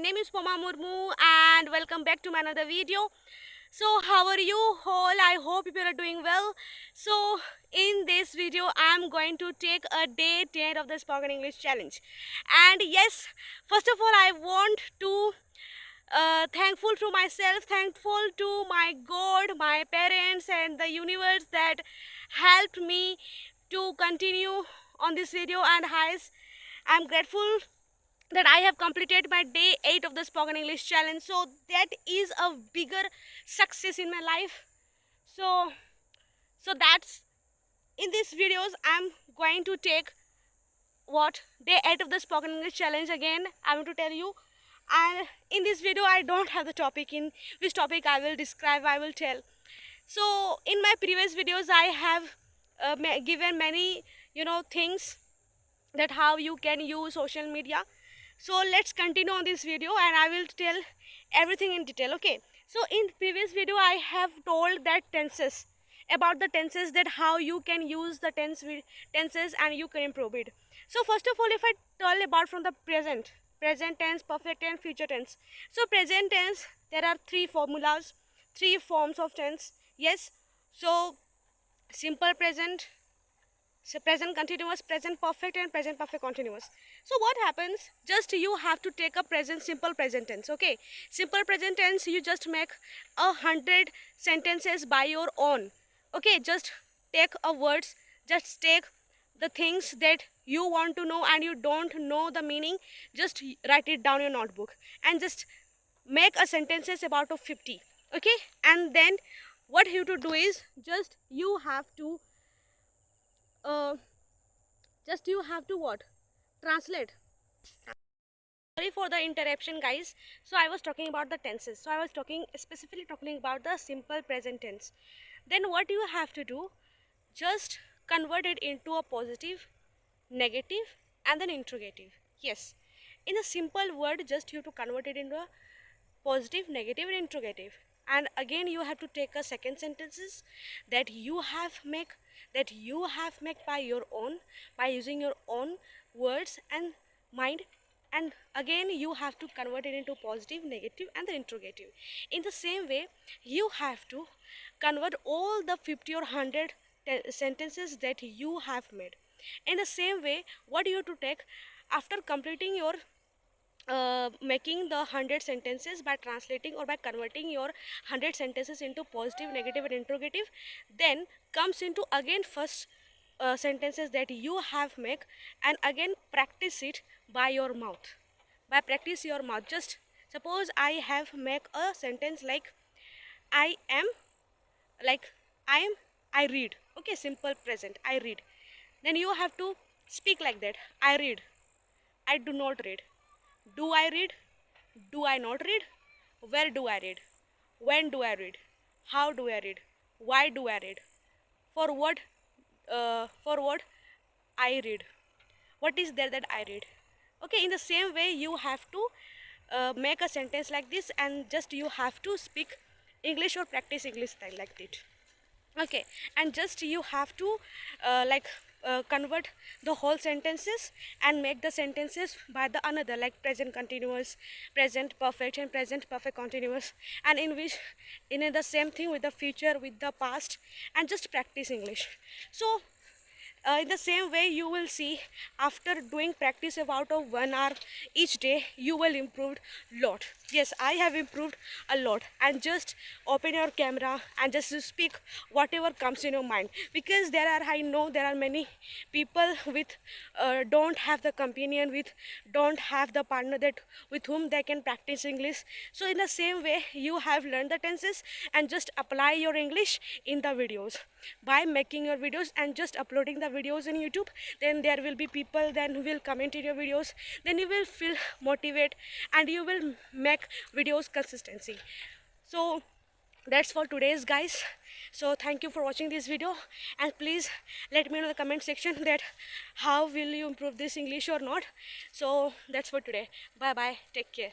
name is Poma Murmu and welcome back to my another video. So how are you all? I hope you are doing well. So in this video I am going to take a day 10 of the spoken English challenge. And yes, first of all I want to thankful to myself, thankful to my God, my parents and the universe that helped me to continue on this video. And guys, I'm grateful that I have completed my day 8 of the spoken English challenge. So that is a bigger success in my life. So that's in these videos I'm going to take what day 8 of the spoken English challenge. Again I want to tell you, and in this video I don't have the topic in which topic I will describe, I will tell. So in my previous videos I have given many things that how you can use social media. So let's continue on this video and I will tell everything in detail. Okay, so in previous video I have told that tenses, about the tenses, that how you can use the tenses and you can improve it. So first of all, if I tell about from the present tense, perfect tense, future tense. So present tense, there are three formulas, three forms of tense. Yes, so simple present, so present continuous, present perfect and present perfect continuous. So what happens, just you have to take a present simple present tense. Okay, simple present tense, you just make 100 sentences by your own. Okay, just take a words, just take the things that you want to know and you don't know the meaning, just write it down in your notebook and just make a sentences about of 50. Okay, and then what you to do is just you have to what, translate. Sorry for the interruption guys. So I was talking about the tenses, so I was specifically talking about the simple present tense. Then what you have to do, just convert it into a positive, negative and then interrogative. Yes, in a simple word just you have to convert it into a positive, negative and interrogative. And again you have to take a second sentences that you have make by your own, by using your own words and mind, and again you have to convert it into positive, negative and the interrogative. In the same way you have to convert all the 50 or 100 sentences that you have made. In the same way, what you have to take after completing your making the 100 sentences, by translating or by converting your 100 sentences into positive, negative and interrogative, then comes into again first sentences that you have make, and again practice it by your mouth. By practice your mouth, just suppose I have make a sentence like I am, I read. Okay, simple present, I read. Then you have to speak like that, I read, I do not read, do I read, do I not read, where do I read, when do I read, how do I read, why do I read, for what I read, what is there that I read. Okay, in the same way you have to make a sentence like this, and just you have to speak English or practice English style like that. Okay, and just you have to convert the whole sentences and make the sentences by the another, like present continuous, present perfect and present perfect continuous, and in which in the same thing with the future, with the past, and just practice English. So in the same way you will see, after doing practice about 1 hour each day, you will improve lot. Yes, I have improved a lot. And just open your camera and just speak whatever comes in your mind, because I know there are many people with don't have the companion, with don't have the partner that with whom they can practice English. So in the same way you have learned the tenses, and just apply your English in the videos by making your videos and just uploading the videos in YouTube. Then there will be people then who will comment in your videos, then you will feel motivated and you will make videos consistency. So that's for today's guys. So thank you for watching this video, and please let me know in the comment section that how will you improve this English or not. So that's for today. Bye bye, take care.